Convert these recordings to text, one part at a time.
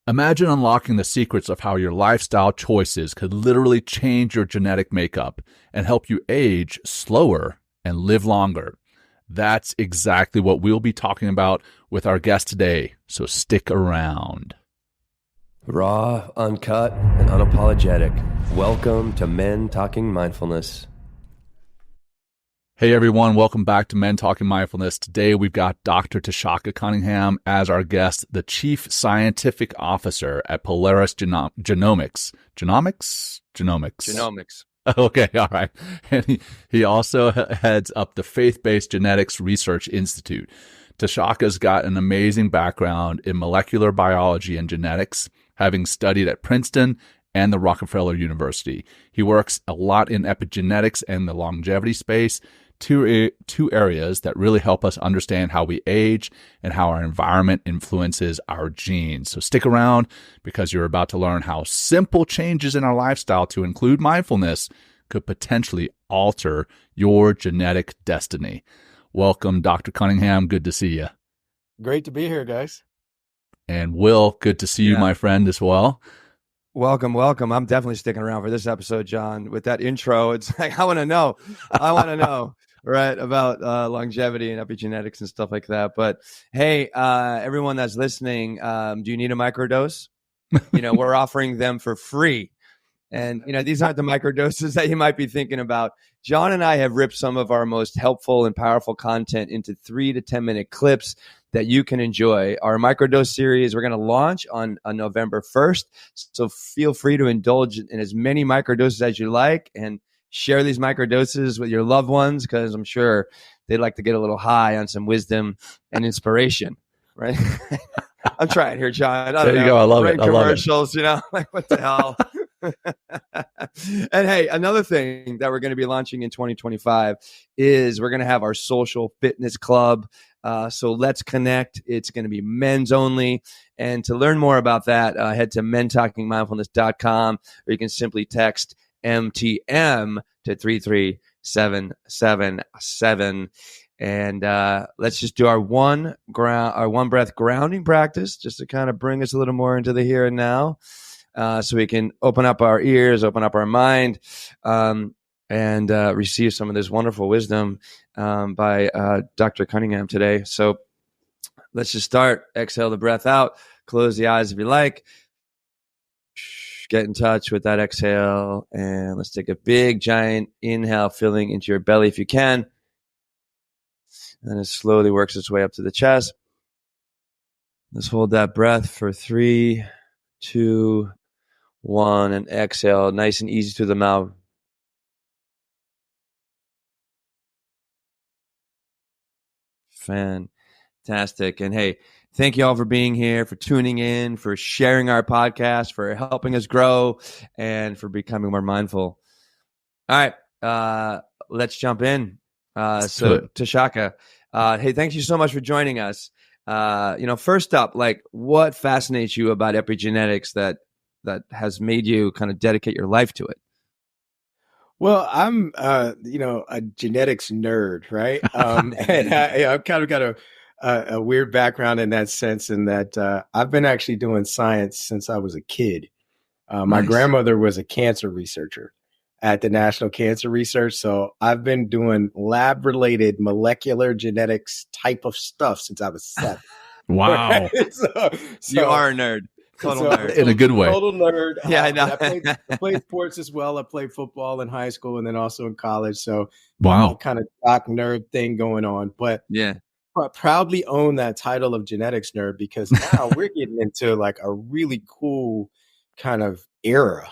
Imagine unlocking the secrets of how your lifestyle choices could literally change your genetic makeup and help you age slower and live longer. That's exactly what we'll be talking about with our guest today, so stick around. Raw, uncut, and unapologetic. Welcome to Men Talking Mindfulness. Hey everyone, welcome back to Men Talking Mindfulness. Today we've got Dr. Tshaka Cunningham as our guest, the Chief Scientific Officer at Polaris Genomics. Genomics. Okay, all right. And he also heads up the Faith-Based Genetics Research Institute. Tshaka's got an amazing background in molecular biology and genetics, having studied at Princeton and the Rockefeller University. He works a lot in epigenetics and the longevity space, two areas that really help us understand how we age and how our environment influences our genes. So stick around because you're about to learn how simple changes in our lifestyle to include mindfulness could potentially alter your genetic destiny. Welcome, Dr. Cunningham. Good to see you. Great to be here, guys. And Will, good to see you, my friend, as well. Welcome. I'm definitely sticking around for this episode, John. With that intro, it's like, I want to know, right, about longevity and epigenetics and stuff like that. But hey, everyone that's listening, do you need a microdose? We're offering them for free. And, these aren't the microdoses that you might be thinking about. John and I have ripped some of our most helpful and powerful content into 3 to 10 minute clips that you can enjoy. Our microdose series, we're going to launch on November 1st. So feel free to indulge in as many microdoses as you like and share these microdoses with your loved ones, because I'm sure they'd like to get a little high on some wisdom and inspiration, right? I'm trying here, John. There you go. I love it. Commercials, like what the hell? And hey, another thing that we're going to be launching in 2025 is we're going to have our social fitness club. So let's connect. It's going to be men's only. And to learn more about that, head to mentalkingmindfulness.com, or you can simply text MTM to 33777. And let's just do our one breath grounding practice, just to kind of bring us a little more into the here and now. So we can open up our ears, open up our mind, and receive some of this wonderful wisdom by Dr. Cunningham today. So let's just start. Exhale the breath out. Close the eyes if you like. Get in touch with that exhale. And let's take a big, giant inhale, filling into your belly if you can. And it slowly works its way up to the chest. Let's hold that breath for 3, 2, 1, and exhale nice and easy through the mouth. Fantastic. And hey, thank you all for being here, for tuning in, for sharing our podcast, for helping us grow, and for becoming more mindful. All right, let's jump in. So Tshaka, hey, thank you so much for joining us. First up, what fascinates you about epigenetics that has made you kind of dedicate your life to it? Well, I'm, a genetics nerd, right? And I've kind of got a weird background in that sense, in that I've been actually doing science since I was a kid. My grandmother was a cancer researcher at the National Cancer Research. So I've been doing lab-related molecular genetics type of stuff since I was 7. Wow. Right? So you are a nerd. Total nerd. In a good way. Total nerd. Yeah, I know. I played sports as well. I played football in high school and then also in college. So wow, kind of doc nerd thing going on. But yeah, I proudly own that title of genetics nerd, because now we're getting into like a really cool kind of era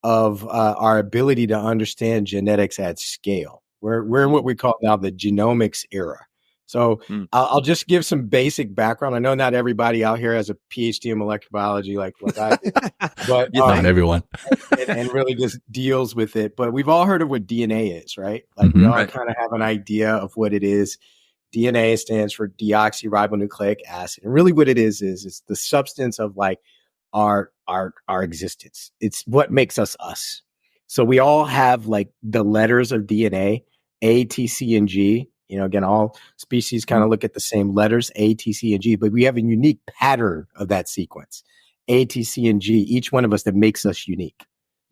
of our ability to understand genetics at scale. We're in what we call now the genomics era. So I'll just give some basic background. I know not everybody out here has a PhD in molecular biology like I did, but not everyone, and really just deals with it. But we've all heard of what DNA is, right? Like we all kind of have an idea of what it is. DNA stands for deoxyribonucleic acid, and really what it is it's the substance of like our existence. It's what makes us us. So we all have like the letters of DNA, A, T, C, and G. Again, all species kind of look at the same letters, A, T, C, and G, but we have a unique pattern of that sequence. A, T, C, and G, each one of us that makes us unique.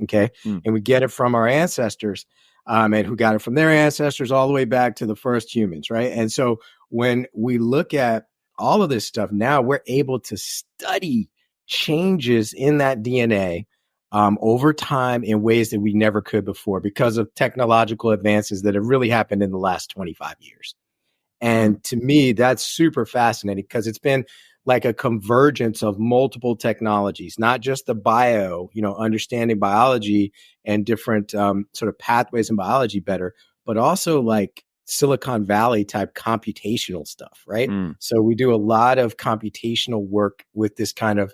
Okay. And we get it from our ancestors, and who got it from their ancestors all the way back to the first humans. Right. And so when we look at all of this stuff now, we're able to study changes in that DNA over time in ways that we never could before because of technological advances that have really happened in the last 25 years. And to me, that's super fascinating because it's been like a convergence of multiple technologies, not just the understanding biology and different sort of pathways in biology better, but also like Silicon Valley type computational stuff, right? So we do a lot of computational work with this kind of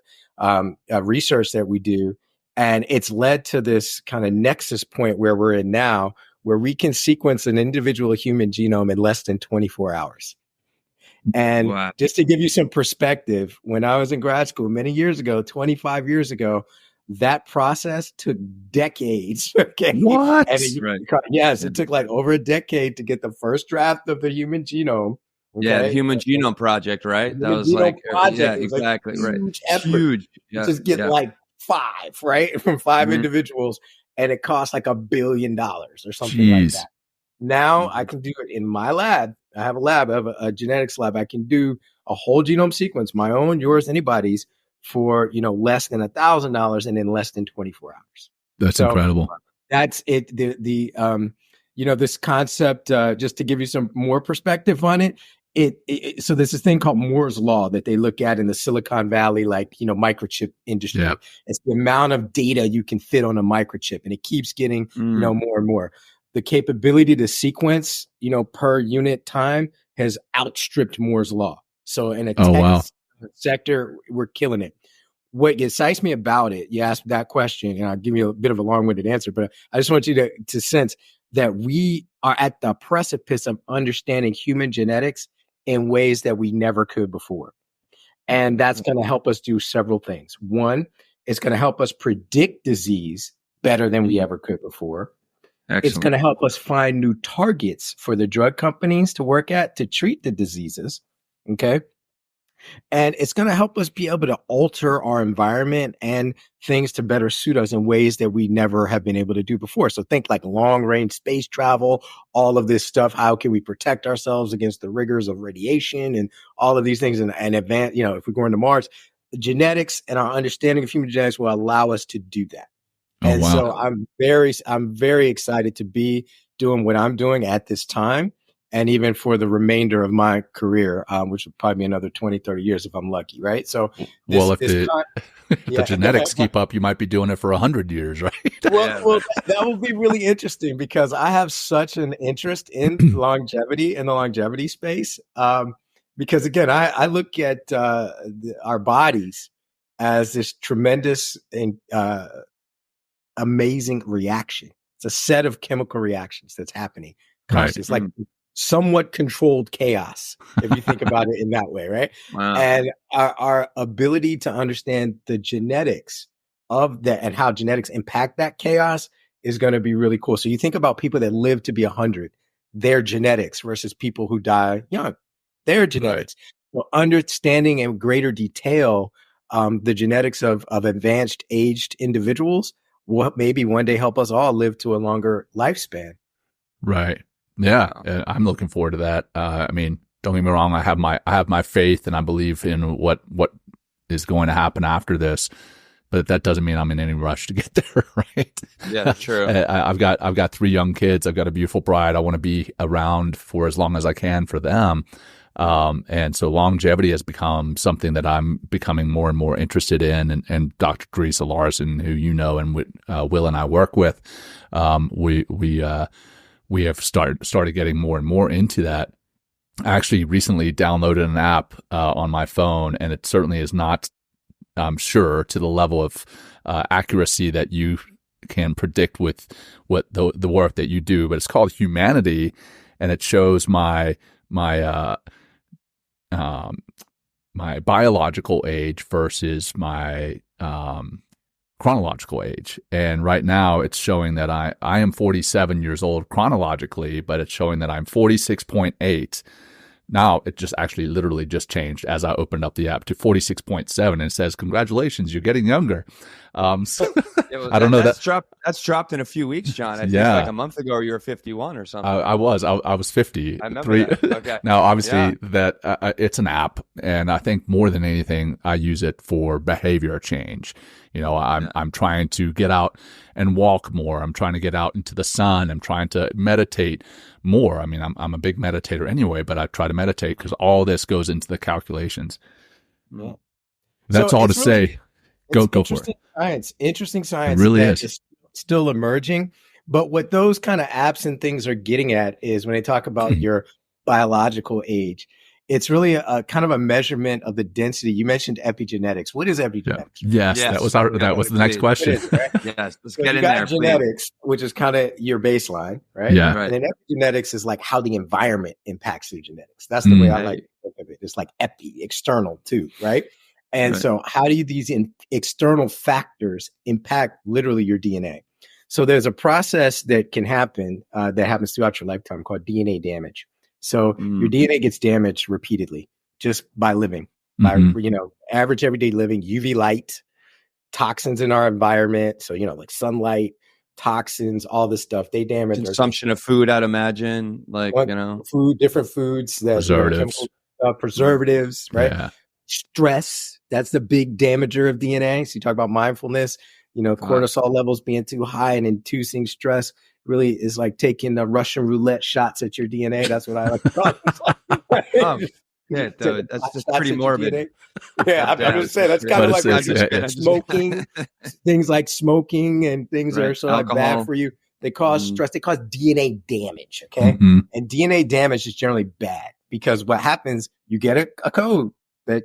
research that we do. And it's led to this kind of nexus point where we're in now, where we can sequence an individual human genome in less than 24 hours. And just to give you some perspective, when I was in grad school many years ago, 25 years ago, that process took decades. Okay. What? And it took like over a decade to get the first draft of the human genome. Okay? Yeah, the Human Genome Project, right? That was like, exactly, right. Huge. Yeah, just get like 5, right? From 5 individuals. And it costs like $1 billion or something like that. Now I can do it in my lab. I have a lab, I have a genetics lab. I can do a whole genome sequence, my own, yours, anybody's, for less than $1,000 and in less than 24 hours. That's incredible. That's it. This concept, just to give you some more perspective on it, so there's this thing called Moore's Law that they look at in the Silicon Valley, microchip industry. Yeah. It's the amount of data you can fit on a microchip, and it keeps getting, more and more. The capability to sequence, per unit time has outstripped Moore's Law. So in a tech sector, we're killing it. What excites me about it, you asked that question, and I'll give you a bit of a long-winded answer, but I just want you to sense that we are at the precipice of understanding human genetics in ways that we never could before. And that's going to help us do several things. One, it's going to help us predict disease better than we ever could before. Excellent. It's going to help us find new targets for the drug companies to work at to treat the diseases. Okay. And it's going to help us be able to alter our environment and things to better suit us in ways that we never have been able to do before. So think like long range space travel, all of this stuff. How can we protect ourselves against the rigors of radiation and all of these things? And advance, if we go into Mars, genetics and our understanding of human genetics will allow us to do that. So I'm very excited to be doing what I'm doing at this time. And even for the remainder of my career, which will probably be another 20, 30 years if I'm lucky, right? So, if the genetics keep up, you might be doing it for 100 years, right? Well, that will be really interesting because I have such an interest in longevity in the longevity space. Because again, I look at our bodies as this tremendous and amazing reaction. It's a set of chemical reactions that's happening. Right. It's like somewhat controlled chaos, if you think about it in that way, right? Wow. And our ability to understand the genetics of that and how genetics impact that chaos is going to be really cool. So you think about people that live to be 100, their genetics versus people who die young, their genetics. Right. So understanding in greater detail the genetics of advanced aged individuals will maybe one day help us all live to a longer lifespan. Right. Yeah, I'm looking forward to that. I mean, don't get me wrong. I have my faith, and I believe in what is going to happen after this. But that doesn't mean I'm in any rush to get there, right? Yeah, that's true. I've got 3 young kids. I've got a beautiful bride. I want to be around for as long as I can for them. And so longevity has become something that I'm becoming more and more interested in. And Dr. Teresa Larson, who you know, and Will and I work with, we have started getting more and more into that. I actually recently downloaded an app on my phone, and it certainly is not, I'm sure, to the level of accuracy that you can predict with what the work that you do. But it's called Humanity, and it shows my biological age versus my chronological age. And right now it's showing that I am 47 years old chronologically, but it's showing that I'm 46.8 Now it just actually literally just changed as I opened up the app to 46.7 and it says, congratulations, you're getting younger. So I don't know. That's dropped in a few weeks, John. I think like a month ago you were 51 or something. I was 50. I remember that. Okay. Now, obviously that it's an app, and I think more than anything, I use it for behavior change. You know, I'm trying to get out and walk more. I'm trying to get out into the sun. I'm trying to meditate more. I mean, I'm a big meditator anyway, but I try to meditate because all this goes into the calculations. Yeah. That's so all to say. Go for it. Interesting science. It really is still emerging. But what those kind of apps and things are getting at is when they talk about your biological age, it's really a kind of a measurement of the density. You mentioned epigenetics. What is epigenetics? Yes, that was the next question. Right? Yes, let's so get in there. Genetics, which is kind of your baseline, right? Yeah. And then epigenetics is like how the environment impacts your genetics. That's the way I like to think of it. It's like external too, right? And so how do these external factors impact literally your DNA? So there's a process that can happen that happens throughout your lifetime called DNA damage. So your DNA gets damaged repeatedly just by living, by, average everyday living, UV light, toxins in our environment. So, like sunlight, toxins, all this stuff, they damage consumption of food, I'd imagine, different foods, that preservatives, right? Yeah. Stress, that's the big damager of DNA. So you talk about mindfulness, cortisol levels being too high and inducing stress really is like taking the Russian roulette shots at your DNA. That's what I like to call it. That's just pretty morbid. Yeah, I'm just saying that's kind of like smoking. Things like smoking and things that are sort of like bad for you. They cause stress. They cause DNA damage. Okay, and DNA damage is generally bad because what happens, you get a code that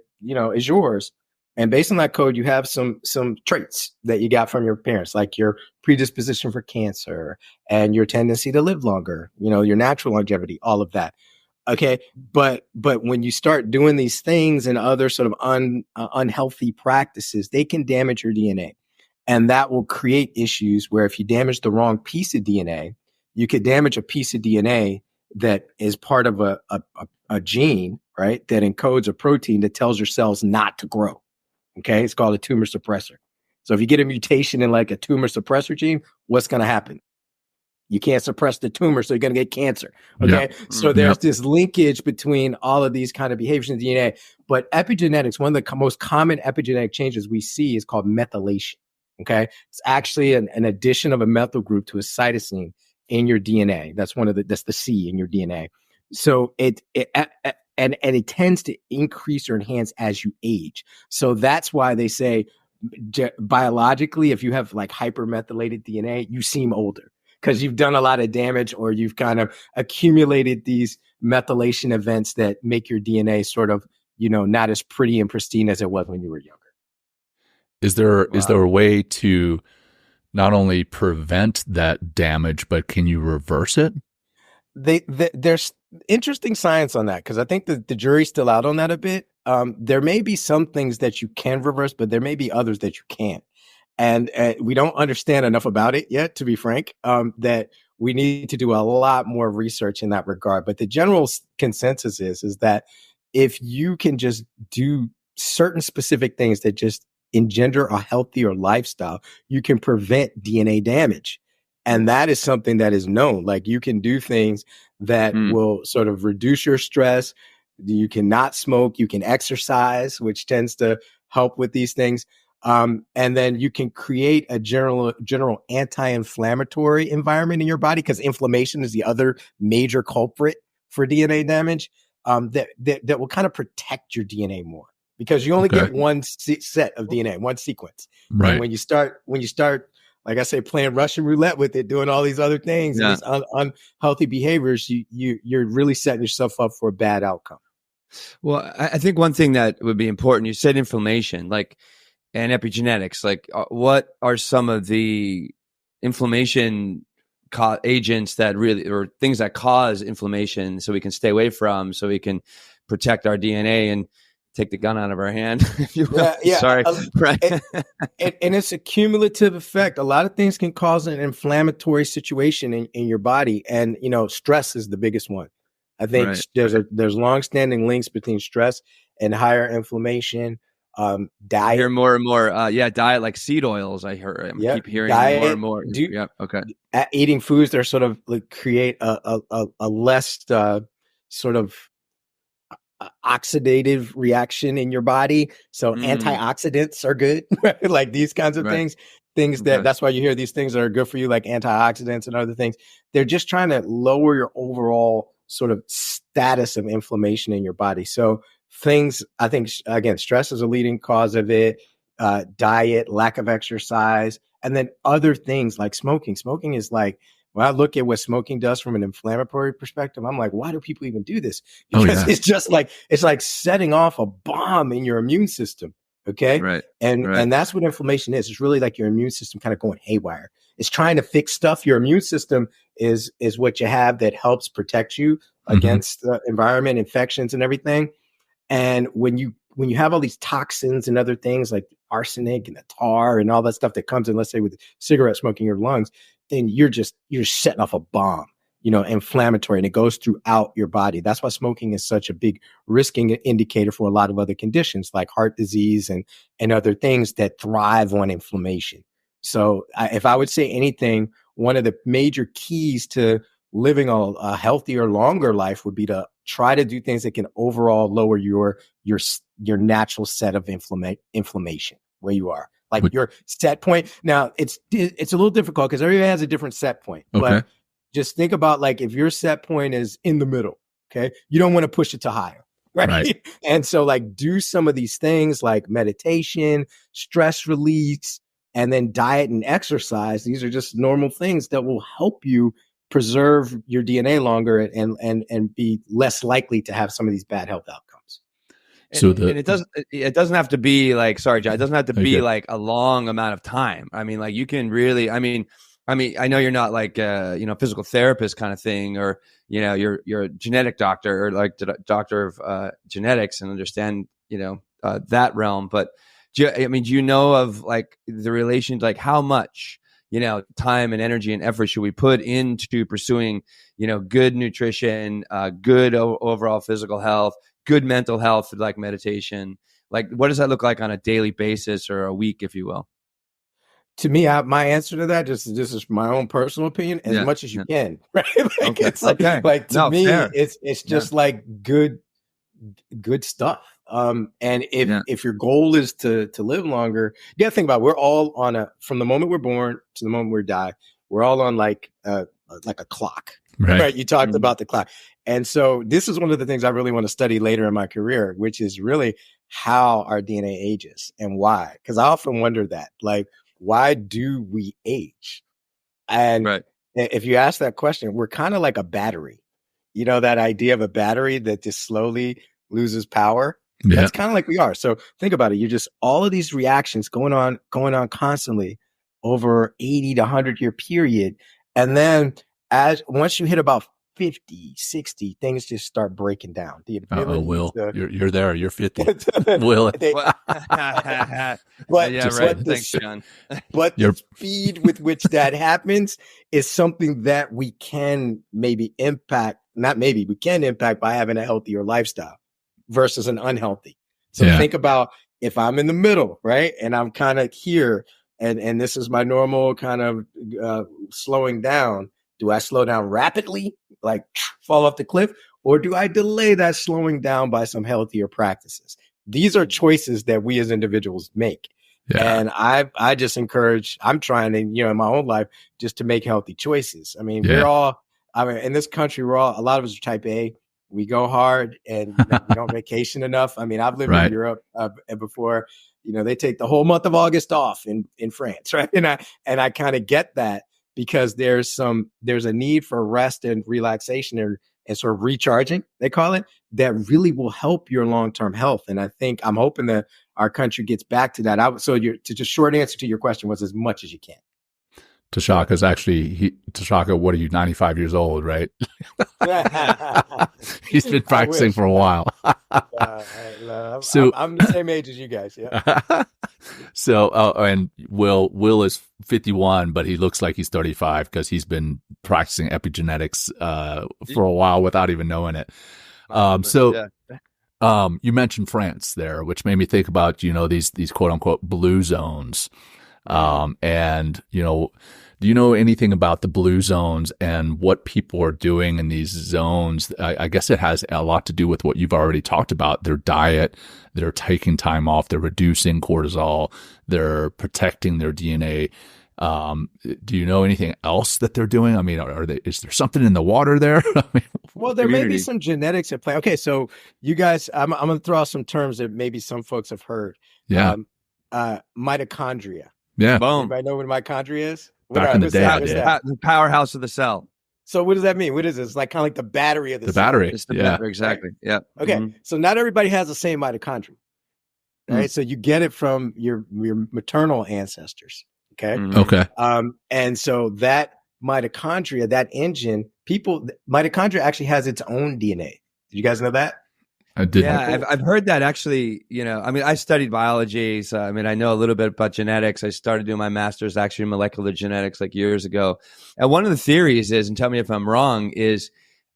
is yours. And based on that code, you have some traits that you got from your parents, like your predisposition for cancer and your tendency to live longer, your natural longevity, all of that. Okay. But when you start doing these things and other sort of unhealthy practices, they can damage your DNA. And that will create issues where if you damage the wrong piece of DNA, you could damage a piece of DNA that is part of a gene, right, that encodes a protein that tells your cells not to grow. Okay, it's called a tumor suppressor. So if you get a mutation in like a tumor suppressor gene, what's going to happen? You can't suppress the tumor, so you're going to get cancer. Okay, so there's this linkage between all of these kind of behaviors in DNA. But epigenetics, one of the most common epigenetic changes we see is called methylation. Okay, it's actually an addition of a methyl group to a cytosine in your DNA. That's that's the C in your DNA. So it tends to increase or enhance as you age. So that's why they say biologically, if you have like hypermethylated DNA, you seem older because you've done a lot of damage or you've kind of accumulated these methylation events that make your DNA sort of, not as pretty and pristine as it was when you were younger. Is there a way to not only prevent that damage, but can you reverse it? There's interesting science on that because I think the jury's still out on that a bit. There may be some things that you can reverse, but there may be others that you can't. And we don't understand enough about it yet, to be frank, that we need to do a lot more research in that regard. But the general consensus is that if you can just do certain specific things that just engender a healthier lifestyle, you can prevent DNA damage. And that is something that is known. Like you can do things that will sort of reduce your stress. You can not smoke. You can exercise, which tends to help with these things. And then you can create a general anti-inflammatory environment in your body because inflammation is the other major culprit for DNA damage that will kind of protect your DNA more because you only get one set of DNA, one sequence. Right. And when you start, like I say, playing Russian roulette with it, doing all these other things, and these unhealthy behaviors, you're really setting yourself up for a bad outcome. Well, I think one thing that would be important, you said inflammation, and epigenetics, what are some of the inflammation agents that really, or things that cause inflammation so we can stay away from, so we can protect our DNA and take the gun out of our hand, if you will. Yeah. Sorry. Right. And it's a cumulative effect. A lot of things can cause an inflammatory situation in your body. And, stress is the biggest one. I think Right. there's long-standing links between stress and higher inflammation. I Diet. hear more and more. Diet like seed oils. I keep hearing diet, more and more. Okay. Eating foods that are sort of like create a less sort of oxidative reaction in your body. So antioxidants are good, right? Like these kinds of things that's why you hear these things that are good for you, like antioxidants and other things. They're just trying to lower your overall sort of status of inflammation in your body. So things, I think, again, stress is a leading cause of it, diet, lack of exercise, and then other things like smoking. Smoking is like, when I look at what smoking does from an inflammatory perspective, I'm like, why do people even do this? Because it's just like, it's like setting off a bomb in your immune system. Okay. Right. And that's what inflammation is. It's really like your immune system kind of going haywire. It's trying to fix stuff. Your immune system is what you have that helps protect you against the environment, infections and everything. And when you have all these toxins and other things like arsenic and the tar and all that stuff that comes in, let's say with cigarette smoking in your lungs, then you're setting off a bomb, inflammatory, and it goes throughout your body. That's why smoking is such a big risking indicator for a lot of other conditions like heart disease and other things that thrive on inflammation. So if I would say anything, one of the major keys to living a healthier, longer life would be to try to do things that can overall lower your natural set of inflammation where you are. Like your set point. Now it's a little difficult because everybody has a different set point. Okay. But just think about like if your set point is in the middle, okay, you don't want to push it to higher, right? And so like do some of these things like meditation, stress release, and then diet and exercise. These are just normal things that will help you preserve your DNA longer and be less likely to have some of these bad health outcomes. And it doesn't have to be like, sorry, John, it doesn't have to be like a long amount of time. I mean, like you can really, I mean, I know you're not like physical therapist kind of thing, or you're a genetic doctor or like doctor of genetics and understand that realm. But do you know of like the relation, like how much time and energy and effort should we put into pursuing good nutrition, good overall physical health, good mental health, like meditation? Like, what does that look like on a daily basis or a week, if you will? To me, my answer to that, this is my own personal opinion, as much as you can, right? Like, it's like to me, fair. It's just like good stuff. And if your goal is to live longer, you got to think about it. We're all from the moment we're born to the moment we die, we're all on like a clock, right? You talked about the clock. And so this is one of the things I really want to study later in my career, which is really how our DNA ages and why. Because I often wonder that, like, why do we age? And if you ask that question, we're kind of like a battery. That idea of a battery that just slowly loses power. That's kind of like we are. So think about it. You're just all of these reactions going on constantly over 80 to 100 year period. And then once you hit about 50, 60, things just start breaking down. The ability Will, you're there. You're 50. Will. Thanks, John. But the speed with which that happens is something that we can maybe impact. We can impact by having a healthier lifestyle versus an unhealthy. So think about if I'm in the middle, right? And I'm kind of here and this is my normal kind of slowing down. Do I slow down rapidly, like fall off the cliff, or do I delay that slowing down by some healthier practices? These are choices that we as individuals make. And I just encourage, I'm trying to, in my own life, just to make healthy choices. I mean, in this country, a lot of us are type A. We go hard and we don't vacation enough. I mean, I've lived in Europe before, they take the whole month of August off in France, right? And I kind of get that. Because there's a need for rest and relaxation and sort of recharging, they call it, that really will help your long-term health. And I'm hoping that our country gets back to that. So just short answer to your question was as much as you can. Tshaka's actually, Tshaka, what are you, 95 years old, right? He's been practicing for a while. So I'm the same age as you guys. Yeah. So, and Will is 51, but he looks like he's 35 because he's been practicing epigenetics for a while without even knowing it. You mentioned France there, which made me think about, these quote unquote blue zones. And, do you know anything about the blue zones and what people are doing in these zones? I guess it has a lot to do with what you've already talked about, their diet. They're taking time off. They're reducing cortisol. They're protecting their DNA. Do you know anything else that they're doing? I mean, is there something in the water there? Well, there may be some genetics at play. Okay, so you guys, I'm going to throw out some terms that maybe some folks have heard. Yeah. Mitochondria. Yeah. Boom. Anybody know what mitochondria is? Back in the day, The powerhouse of the cell. So what does that mean? What is this? Like kind of like the battery of the cell. battery. It's the battery, exactly. Yeah. Okay. So not everybody has the same mitochondria. Right. So you get it from your maternal ancestors. Okay. Okay. And so that mitochondria, that engine, mitochondria actually has its own DNA. Did you guys know that? I did. Yeah, I've heard that actually. I studied biology, so I know a little bit about genetics. I started doing my master's actually in molecular genetics like years ago. And one of the theories is, and tell me if I'm wrong, is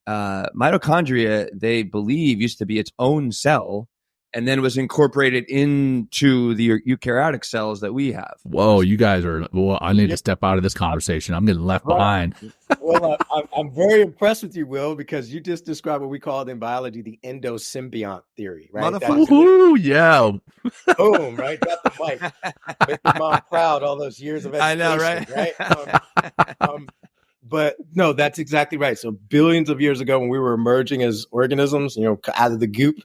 mitochondria, they believe, used to be its own cell and then was incorporated into the eukaryotic cells that we have. Whoa, you guys are, I need to step out of this conversation. I'm getting left behind. Well, I'm very impressed with you, Will, because you just described what we call in biology the endosymbiont theory, right? Woohoo, yeah. Boom, right? Got the mic. Make your mom proud all those years of education, I know, right? But no, that's exactly right. So billions of years ago when we were emerging as organisms, out of the goop,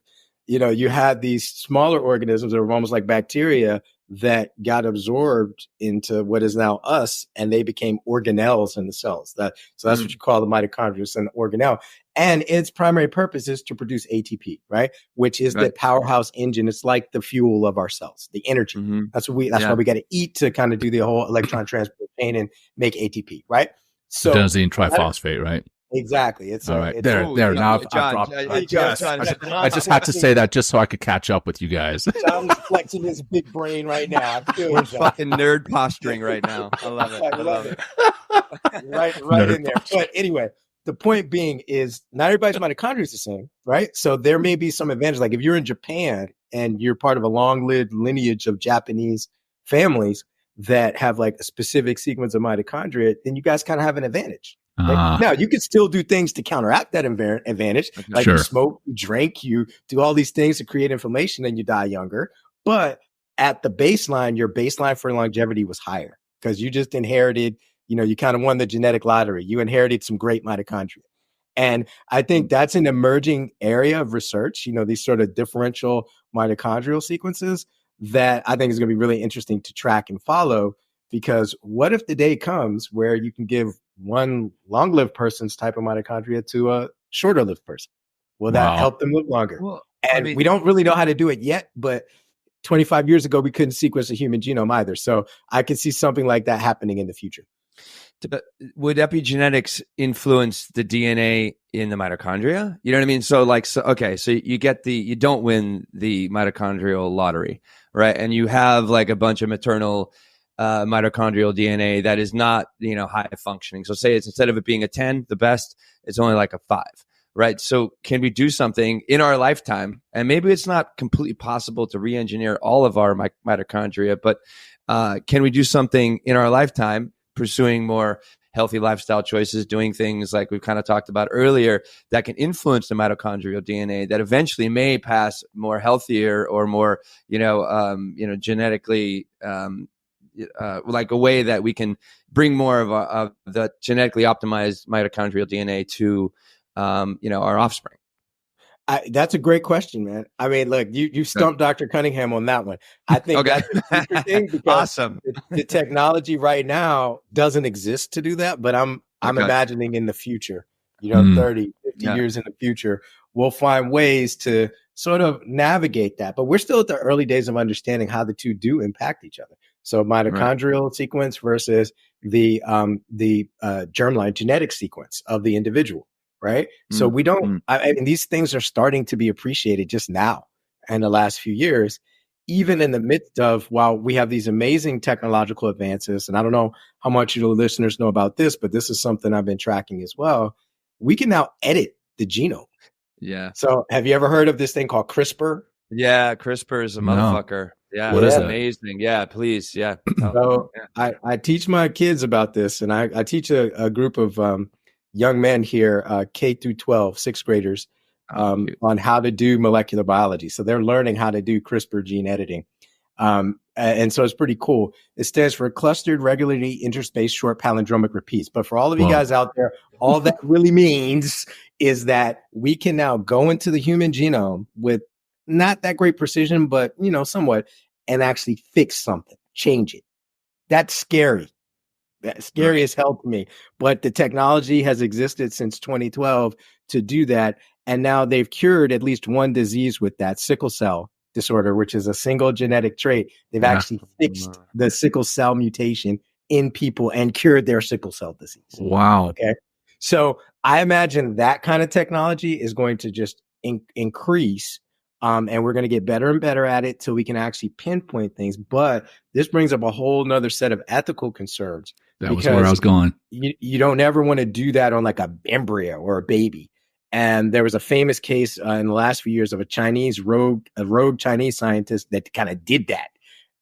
you had these smaller organisms that were almost like bacteria that got absorbed into what is now us, and they became organelles in the cells. So that's what you call the mitochondria, it's an organelle. And its primary purpose is to produce ATP, right? Which is the powerhouse engine. It's like the fuel of our cells, the energy. That's why we got to eat to kind of do the whole electron transport chain and make ATP, right? So adenosine triphosphate, right? Exactly. It's all right. There. Now I just had to say that just so I could catch up with you guys. John's flexing his big brain right now. We're fucking nerd posturing right now. I love it. I love it. Right in there. But anyway, the point being is not everybody's mitochondria is the same, right? So there may be some advantage. Like if you're in Japan and you're part of a long-lived lineage of Japanese families that have like a specific sequence of mitochondria, then you guys kind of have an advantage. Now, you can still do things to counteract that advantage. Like you smoke, you drink, you do all these things to create inflammation and you die younger. But at the baseline, your baseline for longevity was higher because you just inherited, you kind of won the genetic lottery. You inherited some great mitochondria. And I think that's an emerging area of research, these sort of differential mitochondrial sequences that I think is going to be really interesting to track and follow. Because what if the day comes where you can give one long-lived person's type of mitochondria to a shorter-lived person? Will that help them live longer? Well, we don't really know how to do it yet, but 25 years ago, we couldn't sequence a human genome either. So I could see something like that happening in the future. Would epigenetics influence the DNA in the mitochondria? You know what I mean? So you don't win the mitochondrial lottery, right? And you have like a bunch of maternal mitochondrial DNA that is not, high functioning. So say it's instead of it being a 10, the best, it's only like a 5, right? So can we do something in our lifetime? And maybe it's not completely possible to re-engineer all of our mitochondria, but can we do something in our lifetime, pursuing more healthy lifestyle choices, doing things like we've kind of talked about earlier that can influence the mitochondrial DNA that eventually may pass more healthier or more, genetically, like a way that we can bring more of the genetically optimized mitochondrial DNA to, our offspring? That's a great question, man. I mean, look, you stumped Dr. Cunningham on that one. I think that's a future thing because awesome. The technology right now doesn't exist to do that, but I'm imagining in the future, 30, 50 years in the future, we'll find ways to sort of navigate that. But we're still at the early days of understanding how the two do impact each other. So mitochondrial sequence versus the germline genetic sequence of the individual, right? So we don't, I mean, these things are starting to be appreciated just now in the last few years, even in the midst of, while we have these amazing technological advances, and I don't know how much your listeners know about this, but this is something I've been tracking as well. We can now edit the genome. Yeah. So have you ever heard of this thing called CRISPR? Yeah, CRISPR is a motherfucker. Yeah, What is it? Amazing. Yeah, please. Yeah. So I teach my kids about this, and I teach a group of young men here, K through 12, sixth graders, on how to do molecular biology. So they're learning how to do CRISPR gene editing. And so it's pretty cool. It stands for clustered regularly interspaced short palindromic repeats. But for all of you guys out there, all that really means is that we can now go into the human genome with not that great precision, but, you know, somewhat, and actually fix something, change it. That's scary. That's scary as hell to me. But the technology has existed since 2012 to do that. And now they've cured at least one disease with that, sickle cell disorder, which is a single genetic trait. They've actually fixed the sickle cell mutation in people and cured their sickle cell disease. Wow. Okay. So I imagine that kind of technology is going to just increase. And we're going to get better and better at it till we can actually pinpoint things. But this brings up a whole nother set of ethical concerns. That was where I was going. You don't ever want to do that on like a embryo or a baby. And there was a famous case in the last few years of a rogue Chinese scientist that kind of did that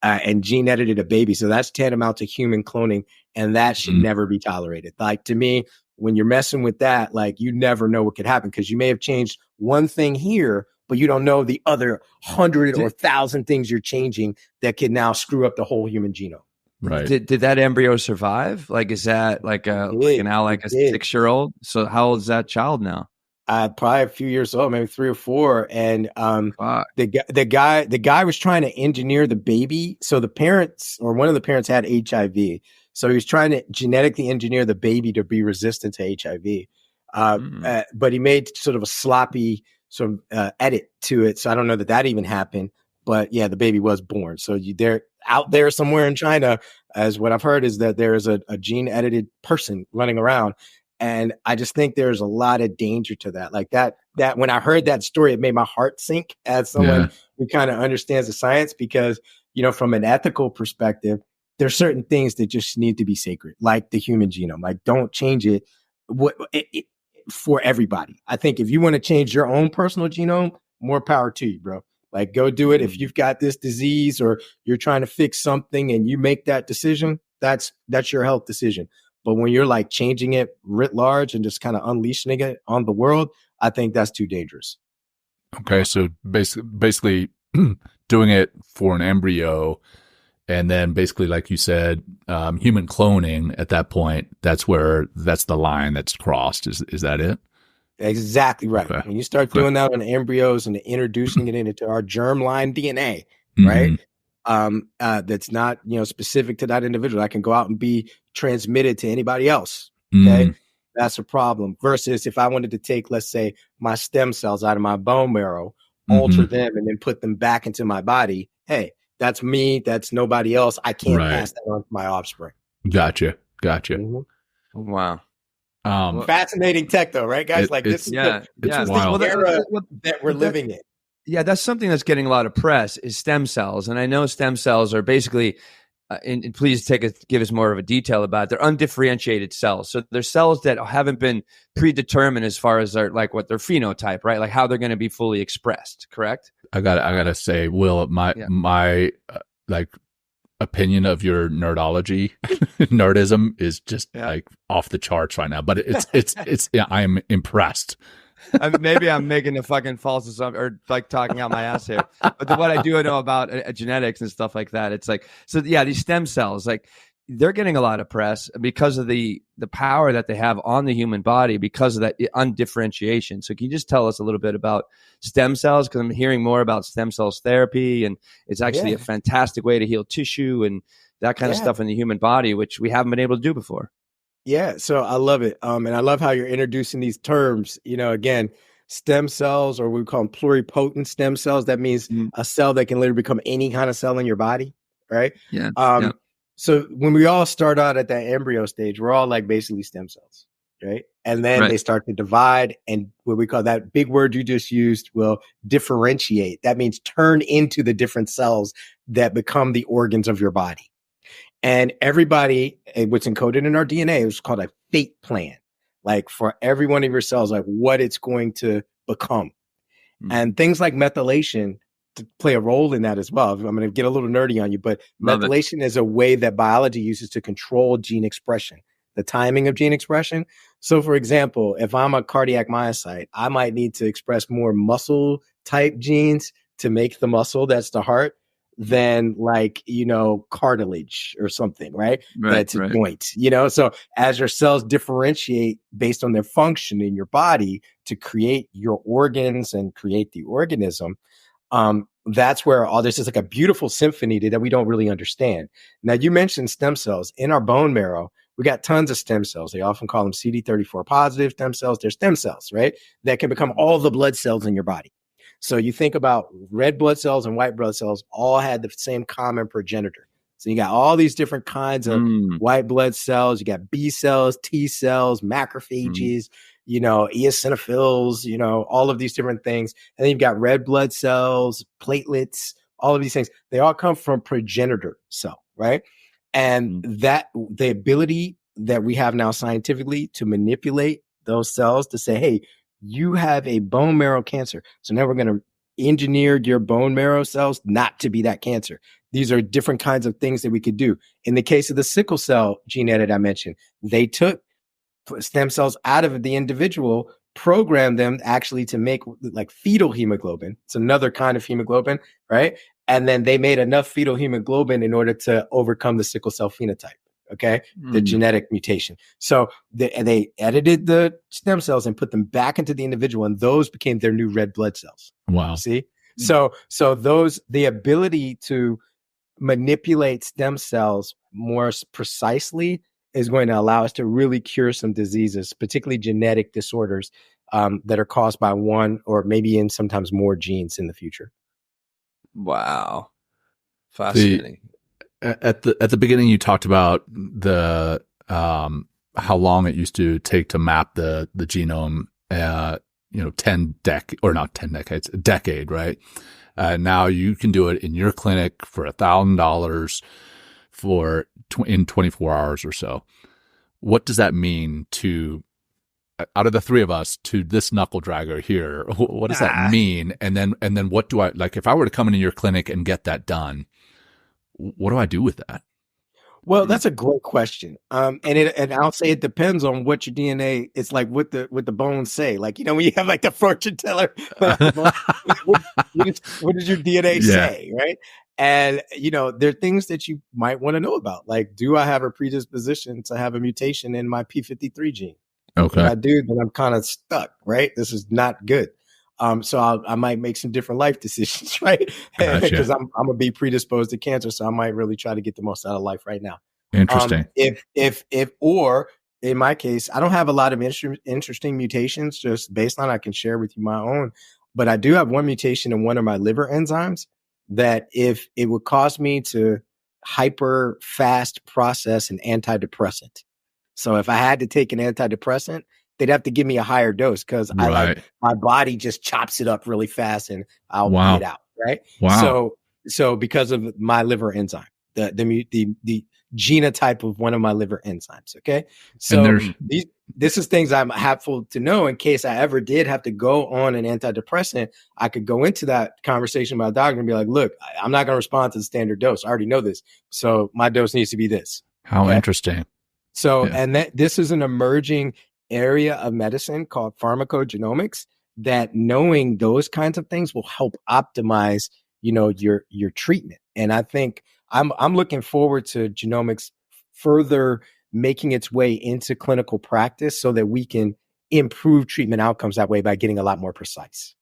and gene edited a baby. So that's tantamount to human cloning, and that should never be tolerated. Like, to me, when you're messing with that, like, you never know what could happen, because you may have changed one thing here, but you don't know the other 100 or 1,000 things you're changing that could now screw up the whole human genome. Right. Did that embryo survive? Like, is that like a 6-year-old? So how old is that child now? Probably a few years old, maybe 3 or 4. And the guy was trying to engineer the baby. So the parents, or one of the parents, had HIV. So he was trying to genetically engineer the baby to be resistant to HIV. But he made sort of a sloppy edit to it. So I don't know that even happened. But yeah, the baby was born. So they're out there somewhere in China, as what I've heard is that there is a gene edited person running around. And I just think there's a lot of danger to that. Like that when I heard that story, it made my heart sink as someone who kind of understands the science, because, you know, from an ethical perspective, there's certain things that just need to be sacred, like the human genome. Like, don't change it for everybody. I think if you want to change your own personal genome, more power to you, bro. Like, go do it. If you've got this disease or you're trying to fix something and you make that decision, that's your health decision. But when you're like changing it writ large and just kind of unleashing it on the world, I think that's too dangerous. Okay. So basically doing it for an embryo, and then basically, like you said, human cloning at that point, that's the line that's crossed. Is that it? Exactly right. Okay. When you start doing that on embryos and introducing it into our germline DNA, right? That's not, you know, specific to that individual. That can go out and be transmitted to anybody else. Okay. That's a problem. Versus if I wanted to take, let's say, my stem cells out of my bone marrow, alter them, and then put them back into my body. Hey, that's me. That's nobody else. I can't pass that on to my offspring. Gotcha. Wow. Fascinating tech, though, right, guys? It's the wild. era that we're living in. Yeah, that's something that's getting a lot of press, is stem cells. And I know stem cells are basically, and please give us more of a detail about it. They're undifferentiated cells. So they're cells that haven't been predetermined as far as their phenotype, right? Like how they're going to be fully expressed, correct? I gotta say, Will, my opinion of your nerdism is just like off the charts right now. But it's I am impressed. Maybe I'm making a fucking false assumption or like talking out my ass here. But what I do know about genetics and stuff like that, it's like, so yeah, these stem cells, like, they're getting a lot of press because of the power that they have on the human body because of that undifferentiation. So can you just tell us a little bit about stem cells? Because I'm hearing more about stem cells therapy, and it's actually a fantastic way to heal tissue and that kind of stuff in the human body, which we haven't been able to do before. Yeah, so I love it. And I love how you're introducing these terms. You know, again, stem cells, or we call them pluripotent stem cells. That means a cell that can literally become any kind of cell in your body. right? Yeah. So when we all start out at that embryo stage, we're all like basically stem cells, right? And then they start to divide, and what we call that big word you just used will differentiate. That means turn into the different cells that become the organs of your body. And everybody, what's encoded in our DNA is called a fate plan. Like for every one of your cells, like what it's going to become. And things like methylation to play a role in that as well. I'm going to get a little nerdy on you, but methylation is a way that biology uses to control gene expression, the timing of gene expression. So for example, if I'm a cardiac myocyte, I might need to express more muscle type genes to make the muscle that's the heart than like, cartilage or something, right? That's a joint, so as your cells differentiate based on their function in your body to create your organs and create the organism, that's where all this is like a beautiful symphony that we don't really understand. Now, you mentioned stem cells. In our bone marrow, we got tons of stem cells. They often call them CD34 positive stem cells. They're stem cells, right? That can become all the blood cells in your body. So you think about red blood cells and white blood cells all had the same common progenitor. So you got all these different kinds of white blood cells. You got B cells, T cells, macrophages, eosinophils, all of these different things. And then you've got red blood cells, platelets, all of these things. They all come from progenitor cell, right? And that the ability that we have now scientifically to manipulate those cells to say, hey, you have a bone marrow cancer. So now we're going to engineer your bone marrow cells not to be that cancer. These are different kinds of things that we could do. In the case of the sickle cell gene edit I mentioned, they took stem cells out of the individual, programmed them actually to make like fetal hemoglobin. It's another kind of hemoglobin, right? And then they made enough fetal hemoglobin in order to overcome the sickle cell phenotype. Okay. The genetic mutation. So they edited the stem cells and put them back into the individual, and those became their new red blood cells. Wow. See? So the ability to manipulate stem cells more precisely is going to allow us to really cure some diseases, particularly genetic disorders that are caused by one or maybe in sometimes more genes in the future. Wow. Fascinating. At the beginning, you talked about the how long it used to take to map the genome. 10 decades, a decade, right? Now you can do it in your clinic for $1,000 in 24 hours or so. What does that mean to, out of the three of us, to this knuckle dragger here? What does that mean? And then what do I, like, if I were to come into your clinic and get that done, what do I do with that? Well, that's a great question. And I'll say it depends on what your DNA. It's like what the bones say. Like, when you have like the fortune teller, what does your DNA say, right? And there are things that you might want to know about. Like, do I have a predisposition to have a mutation in my P53 gene? Okay. If I do, then I'm kind of stuck, right? This is not good. So I might make some different life decisions, right? Because I'm gonna be predisposed to cancer, so I might really try to get the most out of life right now. Interesting. Or in my case, I don't have a lot of interesting mutations. Just baseline, I can share with you my own, but I do have one mutation in one of my liver enzymes that if it would cause me to hyper fast process an antidepressant. So if I had to take an antidepressant, they'd have to give me a higher dose because my body just chops it up really fast and I'll get out. Right. Wow. So because of my liver enzyme, the genotype of one of my liver enzymes. Okay. So this is things I'm helpful to know in case I ever did have to go on an antidepressant. I could go into that conversation with my doctor and be like, look, I'm not going to respond to the standard dose. I already know this. So my dose needs to be this. How interesting. So, and this is an emerging area of medicine called pharmacogenomics, that knowing those kinds of things will help optimize, your treatment. And I think I'm looking forward to genomics further making its way into clinical practice so that we can improve treatment outcomes that way by getting a lot more precise.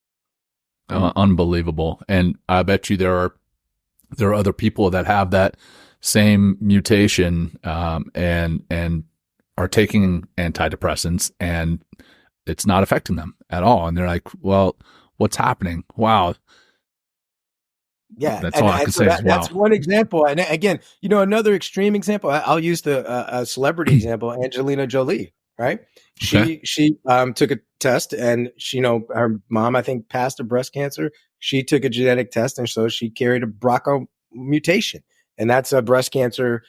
Unbelievable. And I bet you there are other people that have that same mutation, and are taking antidepressants and it's not affecting them at all. And they're like, well, what's happening? Wow. Yeah, That's all I can say. That's one example. And again, another extreme example. I'll use the celebrity example, Angelina Jolie. Right? Okay. She took a test, and her mom, I think, passed a breast cancer. She took a genetic test, and so she carried a BRCA mutation, and that's a breast cancer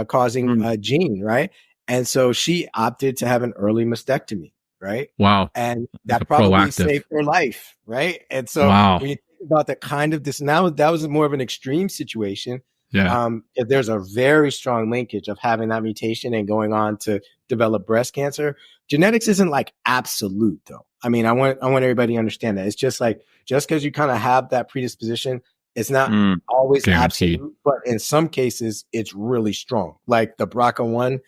causing gene, right? And so she opted to have an early mastectomy, right? Wow. And Like that probably proactive. saved her life, right? And so Wow. when you think about that kind of this, now that was more of an extreme situation. Yeah. There's a very strong linkage of having that mutation and going on to develop breast cancer. Genetics isn't like absolute, though. I mean, I want everybody to understand that. It's just like, just because you kind of have that predisposition, it's not always guaranteed. absolute, but in some cases, it's really strong. Like the BRCA1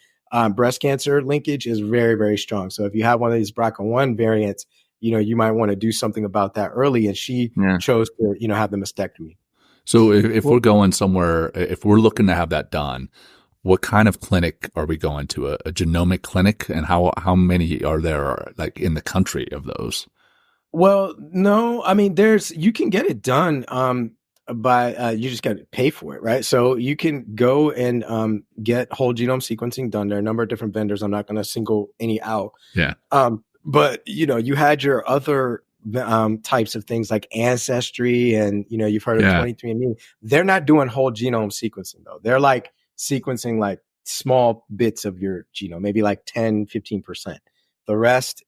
breast cancer linkage is very, very strong. So if you have one of these BRCA1 variants, you might want to do something about that early. And she chose to, have the mastectomy. So if we're going somewhere, if we're looking to have that done, what kind of clinic are we going to? A genomic clinic? And how many are there like in the country of those? Well, no, I mean, you can get it done by you just got to pay for it, right? So you can go and get whole genome sequencing done. There are a number of different vendors. I'm not going to single any out. Yeah. But you had your other types of things like Ancestry, and you've heard of 23andMe. They're not doing whole genome sequencing though. They're like sequencing like small bits of your genome, maybe like 10-15%. The rest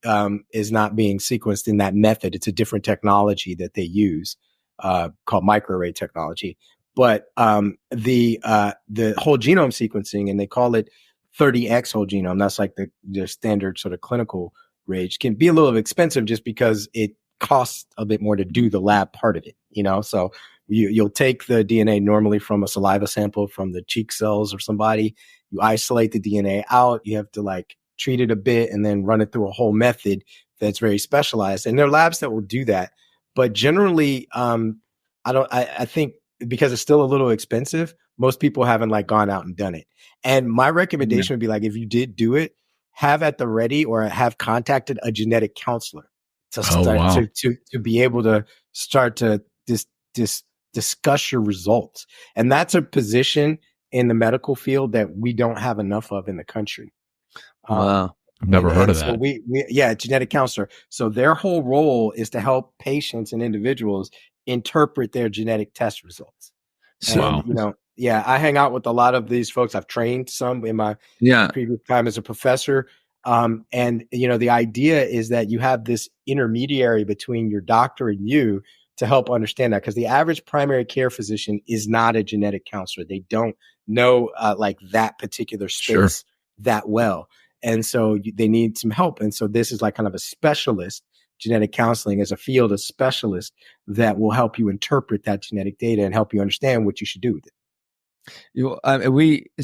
is not being sequenced in that method. It's a different technology that they use called microarray technology. But the whole genome sequencing, and they call it 30x whole genome. That's like the standard sort of clinical range, can be a little expensive just because it costs a bit more to do the lab part of it, So you'll take the DNA normally from a saliva sample from the cheek cells or somebody. You isolate the DNA out. You have to like treat it a bit and then run it through a whole method that's very specialized. And there are labs that will do that. But generally, I think because it's still a little expensive, most people haven't like gone out and done it. And my recommendation would be like, if you did do it, have at the ready or have contacted a genetic counselor to start to be able to start to discuss your results. And that's a position in the medical field that we don't have enough of in the country. Wow. I've never heard of that. So genetic counselor. So their whole role is to help patients and individuals interpret their genetic test results. Wow. I hang out with a lot of these folks. I've trained some in my previous time as a professor. And the idea is that you have this intermediary between your doctor and you to help understand that, because the average primary care physician is not a genetic counselor. They don't know like that particular space that well. And so they need some help. And so this is like kind of a specialist. Genetic counseling is a field of specialists that will help you interpret that genetic data and help you understand what you should do with it.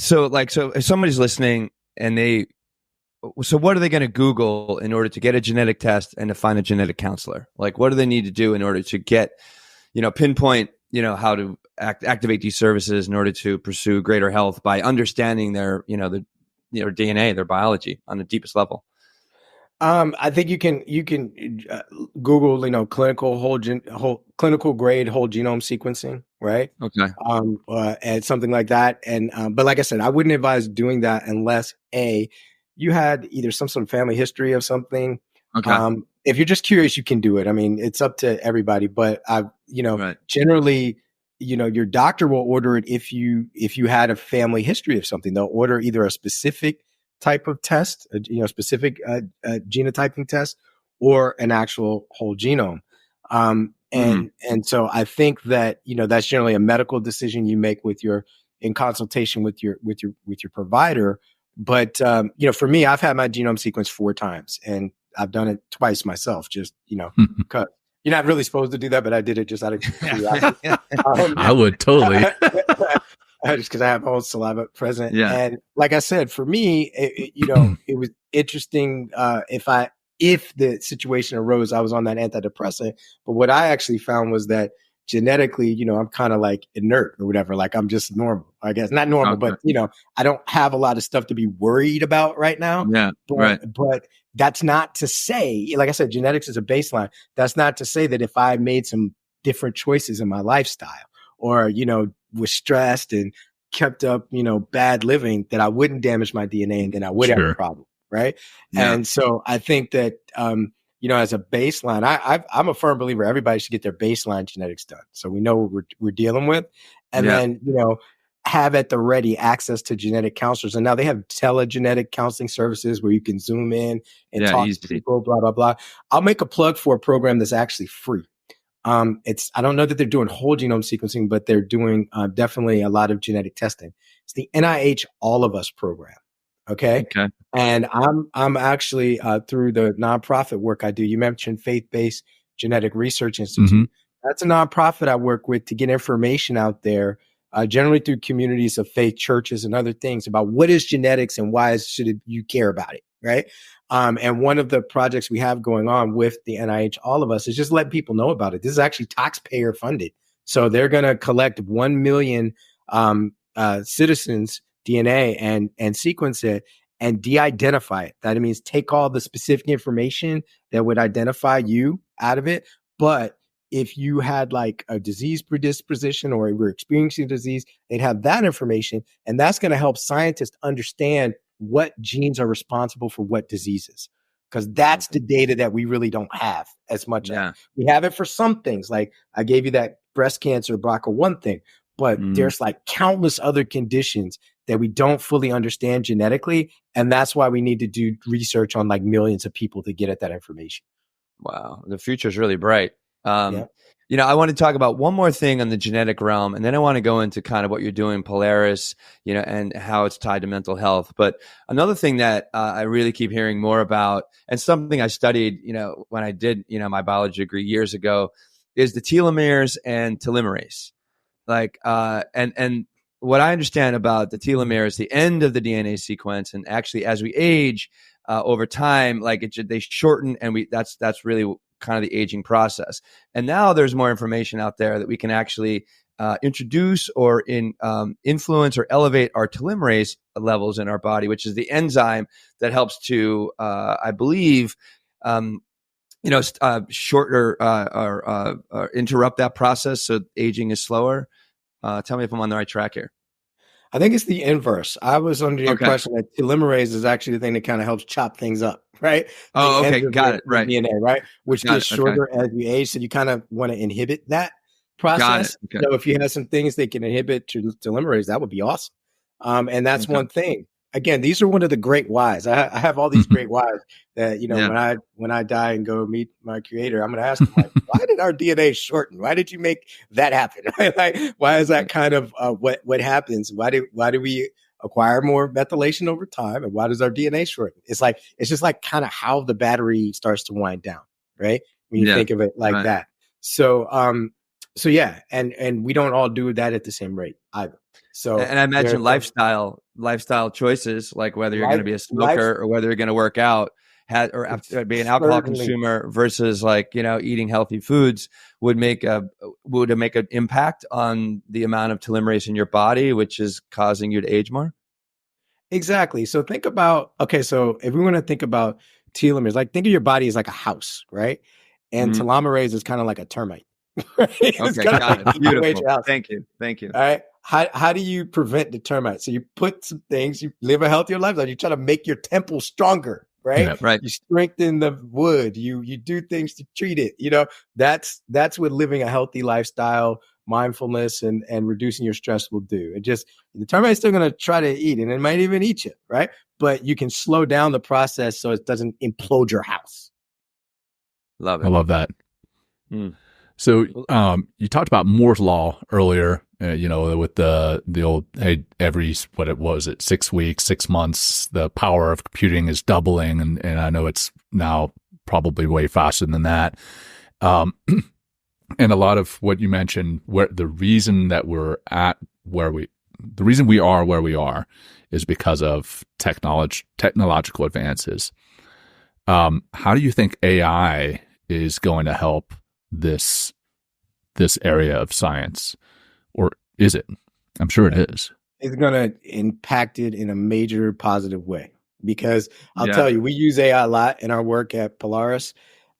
So if somebody's listening and so what are they going to Google in order to get a genetic test and to find a genetic counselor? Like, what do they need to do in order to get, pinpoint, how to activate these services in order to pursue greater health by understanding their, their DNA, their biology on the deepest level? I think you can Google, clinical grade whole genome sequencing, right? Okay. And something like that. And but like I said, I wouldn't advise doing that unless you had either some sort of family history of something. Okay. If you're just curious, you can do it. I mean, it's up to everybody, but generally, your doctor will order it if you had a family history of something. They'll order either a specific type of test, specific genotyping test, or an actual whole genome. And so I think that that's generally a medical decision you make in consultation with your provider. But for me, I've had my genome sequenced 4 times, and I've done it twice myself. Just because you're not really supposed to do that, but I did it just out of curiosity. I would totally. Just because I have whole saliva present. Yeah. And like I said, for me, it was interesting if the situation arose, I was on that antidepressant. But what I actually found was that genetically, I'm kind of like inert or whatever. Like I'm just normal, I guess. Not normal, but I don't have a lot of stuff to be worried about right now. Yeah. But that's not to say, like I said, genetics is a baseline. That's not to say that if I made some different choices in my lifestyle, or, was stressed and kept up, bad living, that I wouldn't damage my DNA and then I would have a problem. Right. Yeah. And so I think that, as a baseline, I'm a firm believer everybody should get their baseline genetics done, so we know what we're dealing with, and then have at the ready access to genetic counselors. And now they have telegenetic counseling services where you can zoom in and talk to people, blah blah blah. I'll make a plug for a program that's actually free. I don't know that they're doing whole genome sequencing, but they're doing definitely a lot of genetic testing. It's the NIH All of Us program. Okay. And I'm actually through the nonprofit work I do. You mentioned Faith-Based Genetic Research Institute. Mm-hmm. That's a nonprofit I work with to get information out there, generally through communities of faith, churches, and other things about what is genetics and why should you care about it, right? And one of the projects we have going on with the NIH All of Us is just let people know about it. This is actually taxpayer funded. So they're going to collect 1 million citizens' DNA and sequence it and de-identify it. That means take all the specific information that would identify you out of it. But if you had like a disease predisposition or were experiencing disease, they'd have that information. And that's going to help scientists understand what genes are responsible for what diseases. Because that's the data that we really don't have as much. Yeah. We have it for some things. Like I gave you that breast cancer BRCA1 thing. But there's like countless other conditions that we don't fully understand genetically. And that's why we need to do research on like millions of people to get at that information. Wow. The future is really bright. I want to talk about one more thing on the genetic realm, and then I want to go into kind of what you're doing, Polaris, and how it's tied to mental health. But another thing that I really keep hearing more about, and something I studied, when I did, my biology degree years ago, is the telomeres and telomerase. And what I understand about the telomeres, the end of the DNA sequence, and actually as we age over time, they shorten, and that's really kind of the aging process. And now there's more information out there that we can actually introduce or influence or elevate our telomerase levels in our body, which is the enzyme that helps to, I believe, shorter or interrupt that process so aging is slower. Tell me if I'm on the right track here. I think it's the inverse. I was under the impression that telomerase is actually the thing that kind of helps chop things up, right? Oh, okay. Got it. Right. DNA, right? Which gets shorter as you age. So you kind of want to inhibit that process. Okay. So if you have some things that can inhibit telomerase, that would be awesome. And that's one thing. Again, these are one of the great whys. I have all these great whys that, when I die and go meet my creator, I'm going to ask him, like, why did our DNA shorten? Why did you make that happen? Like, why is that kind of what happens? Why do we acquire more methylation over time? And why does our DNA shorten? It's just like kind of how the battery starts to wind down, right? When you think of it like that. So yeah, and we don't all do that at the same rate either. So, and I imagine lifestyle choices, like whether you're going to be a smoker or whether you're going to work out, or be an alcohol consumer versus eating healthy foods would make an impact on the amount of telomerase in your body, which is causing you to age more. Exactly. So think about, so if we want to think about telomeres, think of your body as like a house, right? And telomerase is kind of like a termite. Right? Okay, got it. Beautiful. Thank you. All right. How do you prevent the termites? So you put some things, you live a healthier lifestyle. You try to make your temple stronger, right? Yeah, right. You strengthen the wood. You do things to treat it. That's what living a healthy lifestyle, mindfulness, and reducing your stress will do. The termite's still going to try to eat, and it might even eat you, right? But you can slow down the process so it doesn't implode your house. Love it. I love that. So you talked about Moore's Law earlier, with the old, hey, every, 6 weeks, 6 months, the power of computing is doubling. And I know it's now probably way faster than that. And a lot of what you mentioned, the reason we are where we are is because of technological advances. How do you think AI is going to help this area of science, or is it? I'm sure it is. It's going to impact it in a major positive way, because I'll tell you, we use AI a lot in our work at Polaris,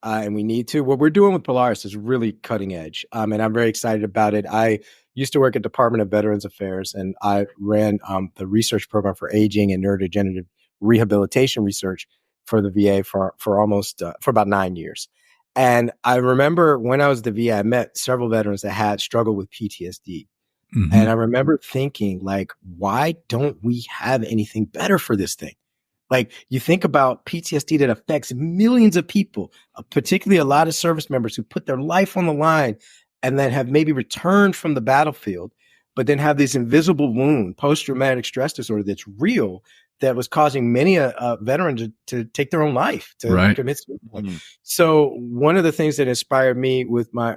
and we need to. What we're doing with Polaris is really cutting edge, and I'm very excited about it. I used to work at Department of Veterans Affairs, and I ran the research program for aging and neurodegenerative rehabilitation research for the VA for about 9 years. And I remember when I was at the VA, I met several veterans that had struggled with PTSD. Mm-hmm. And I remember thinking, like, why don't we have anything better for this thing? Like, you think about PTSD that affects millions of people, particularly a lot of service members who put their life on the line and then have maybe returned from the battlefield, but then have this invisible wound, post-traumatic stress disorder that's real, that was causing many a veteran to take their own life, to commit suicide. Mm-hmm. So one of the things that inspired me with my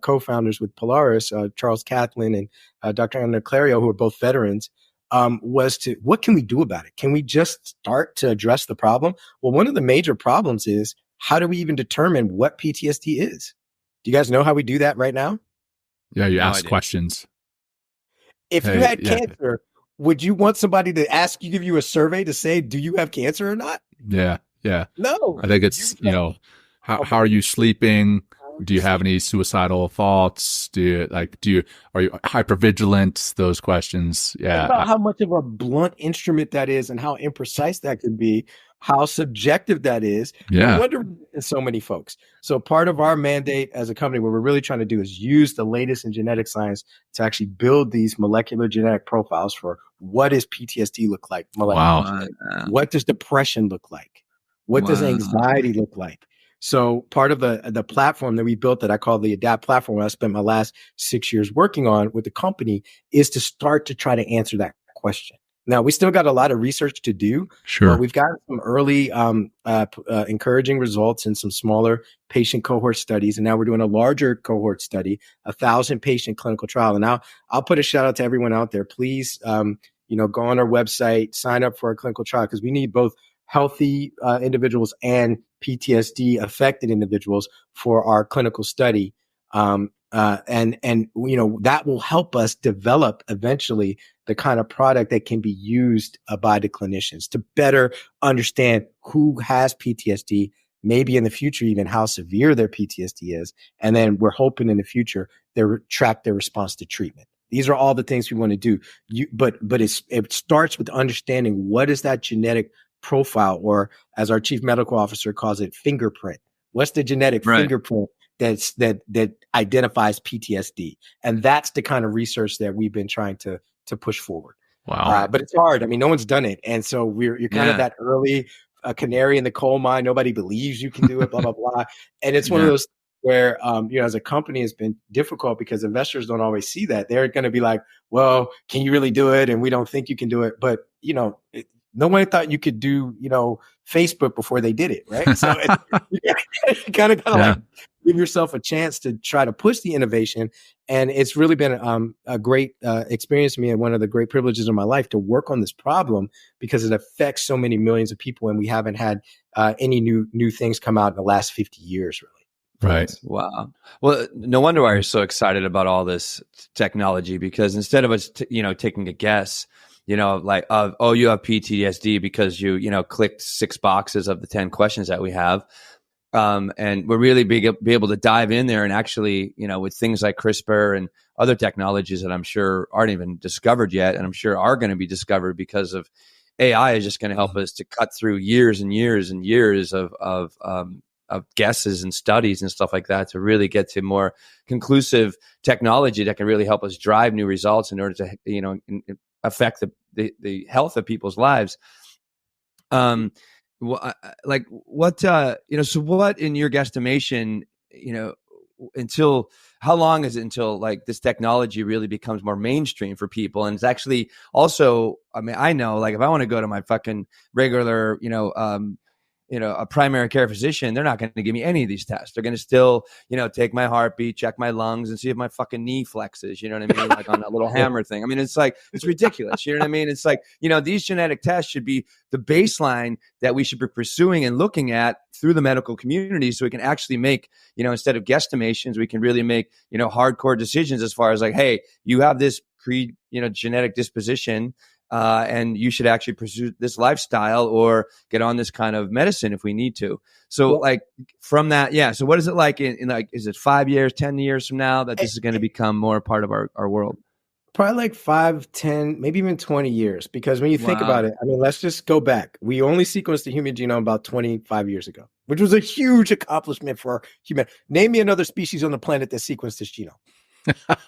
co-founders with Polaris, Charles Catlin and Dr. Anna Clario, who are both veterans, was to, what can we do about it? Can we just start to address the problem? Well, one of the major problems is, how do we even determine what PTSD is? Do you guys know how we do that right now? Yeah, you ask questions. If you had cancer, would you want somebody to give you a survey to say, do you have cancer or not? Yeah. No. I think it's, how are you sleeping? Do you have any suicidal thoughts? Are you hypervigilant? Those questions. Yeah. Think about how much of a blunt instrument that is and how imprecise that could be, how subjective that is. Yeah. No wonder so many folks. So part of our mandate as a company, what we're really trying to do is use the latest in genetic science to actually build these molecular genetic profiles for what does PTSD look like? Wow. What does depression look like? What does anxiety look like? So part of the platform that we built that I call the Adapt platform, I spent my last 6 years working on with the company, is to start to try to answer that question. Now, we still got a lot of research to do. Sure. We've got some early encouraging results in some smaller patient cohort studies. And now we're doing a larger cohort study, 1,000 patient clinical trial. And now I'll put a shout out to everyone out there. Please, go on our website, sign up for our clinical trial, because we need both healthy individuals and PTSD affected individuals for our clinical study. And that will help us develop eventually the kind of product that can be used by the clinicians to better understand who has PTSD, maybe in the future, even how severe their PTSD is. And then we're hoping in the future, they track their response to treatment. These are all the things we want to do. But it starts with understanding what is that genetic profile, or as our chief medical officer calls it, fingerprint. What's the genetic fingerprint that identifies PTSD? And that's the kind of research that we've been trying to push forward. Wow. But it's hard. I mean, no one's done it. And so you're kind of that early canary in the coal mine. Nobody believes you can do it, blah, blah, blah. And it's one of those where, as a company, it's been difficult because investors don't always see that. They're going to be like, well, can you really do it? And we don't think you can do it. But, no one thought you could do, Facebook before they did it, right? So you kind of like give yourself a chance to try to push the innovation. And it's really been a great experience for me, and one of the great privileges of my life to work on this problem, because it affects so many millions of people, and we haven't had any new things come out in the last 50 years, really. Right. Wow. Well, no wonder why you're so excited about all this technology, because instead of us, taking a guess, you have PTSD because you clicked 6 boxes of the 10 questions that we have. And we're really be able to dive in there and actually, with things like CRISPR and other technologies that I'm sure aren't even discovered yet, and I'm sure are going to be discovered because of AI, is just going to help us to cut through years and years and years of guesses and studies and stuff like that, to really get to more conclusive technology that can really help us drive new results in order to, affect the health of people's lives. So what in your guesstimation, how long is it until like this technology really becomes more mainstream for people? And it's actually also, I know, like, if I want to go to my fucking regular, a primary care physician, they're not going to give me any of these tests. They're going to still, take my heartbeat, check my lungs, and see if my fucking knee flexes. You know what I mean? Like on that little hammer thing. I mean, it's like, it's ridiculous. You know what I mean? It's like, these genetic tests should be the baseline that we should be pursuing and looking at through the medical community, so we can actually make, instead of guesstimations, we can really make, hardcore decisions as far as like, hey, you have this genetic disposition. and you should actually pursue this lifestyle or get on this kind of medicine if we need to. So like from that, yeah. So what is it like in like, is it 5 years, 10 years from now that this is going to become more part of our world? Probably like 5, 10, maybe even 20 years. Because when you think about it, I mean, let's just go back. We only sequenced the human genome about 25 years ago, which was a huge accomplishment for human. Name me another species on the planet that sequenced this genome.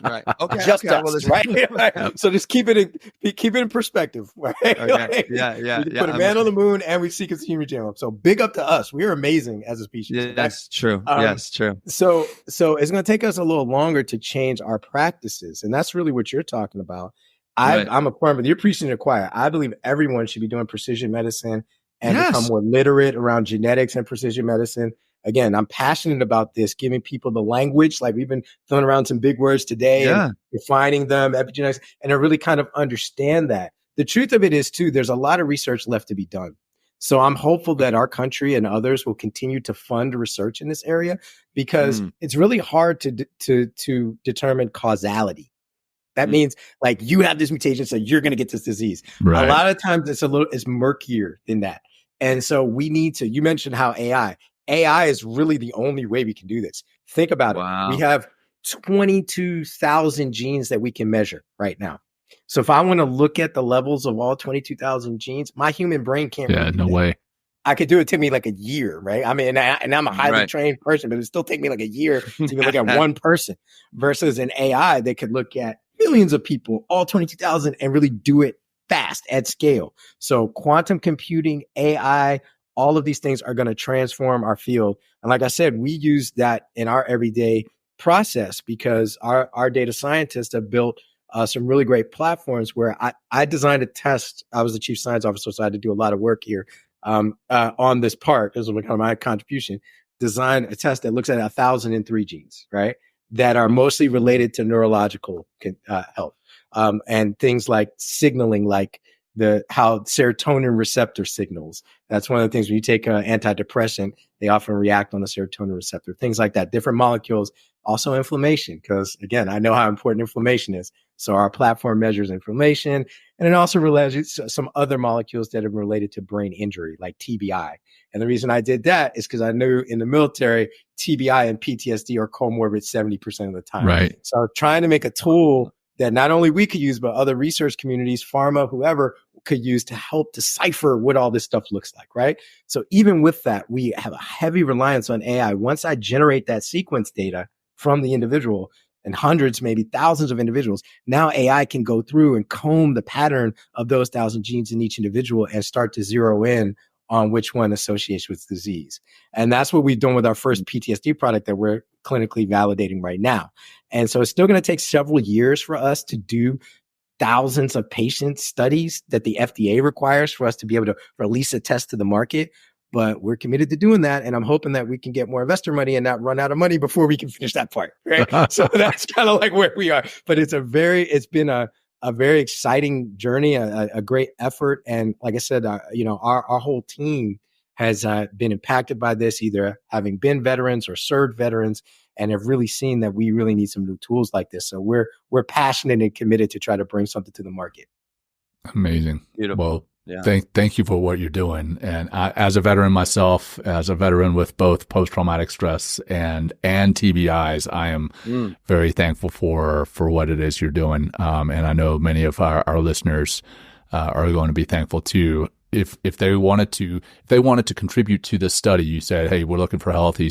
Right. Okay. Just okay. us, right? So just keep it in perspective, right? Okay. Like, Yeah. We put a man on the moon and we sequenced the human genome. So big up to us. We are amazing as a species. Yeah, that's true. Yes, true. So it's going to take us a little longer to change our practices, and that's really what you're talking about. I'm a part of you're preaching to the choir. I believe everyone should be doing precision medicine and become more literate around genetics and precision medicine. Again, I'm passionate about this, giving people the language. Like we've been throwing around some big words today, and defining them, epigenetics, and to really kind of understand that. The truth of it is, too, there's a lot of research left to be done. So I'm hopeful that our country and others will continue to fund research in this area, because it's really hard to determine causality. That means like you have this mutation, so you're going to get this disease. Right. A lot of times it's murkier than that. And so we need to, you mentioned how AI is really the only way we can do this. Think about it. We have 22,000 genes that we can measure right now. So if I want to look at the levels of all 22,000 genes, my human brain can't. Yeah, no way. I could do it. Take me like a year, right? I mean, and I'm a highly trained person, but it would still take me like a year to even look at one person, versus an AI that could look at millions of people, all 22,000, and really do it fast at scale. So quantum computing, AI, all of these things are going to transform our field. And like I said, we use that in our everyday process because our data scientists have built some really great platforms where I designed a test. I was the chief science officer, so I had to do a lot of work here on this part. This was kind of my contribution. Designed a test that looks at 1,003 genes, right? That are mostly related to neurological health and things like signaling, like how serotonin receptor signals. That's one of the things when you take an antidepressant, they often react on the serotonin receptor, things like that, different molecules, also inflammation, because again, I know how important inflammation is. So our platform measures inflammation, and it also relates to some other molecules that are related to brain injury, like TBI. And the reason I did that is because I knew in the military, TBI and PTSD are comorbid 70% of the time. Right. So trying to make a tool that not only we could use, but other research communities, pharma, whoever could use to help decipher what all this stuff looks like, right? So even with that, we have a heavy reliance on AI. Once I generate that sequence data from the individual and hundreds, maybe thousands of individuals, now AI can go through and comb the pattern of those 1,000 genes in each individual and start to zero in on which one associates with disease. And that's what we've done with our first PTSD product that we're clinically validating right now. And so it's still going to take several years for us to do thousands of patient studies that the FDA requires for us to be able to release a test to the market. But we're committed to doing that. And I'm hoping that we can get more investor money and not run out of money before we can finish that part. Right. So that's kind of like where we are. But it's been a very exciting journey, a great effort. And like I said, our whole team has been impacted by this, either having been veterans or served veterans, and have really seen that we really need some new tools like this. So we're passionate and committed to try to bring something to the market. Amazing. Beautiful. Well, yeah. Thank you for what you're doing. And as a veteran myself, as a veteran with both post-traumatic stress and TBIs, I am very thankful for what it is you're doing. And I know many of our listeners are going to be thankful too. If they wanted to contribute to this study, you said, hey, we're looking for healthy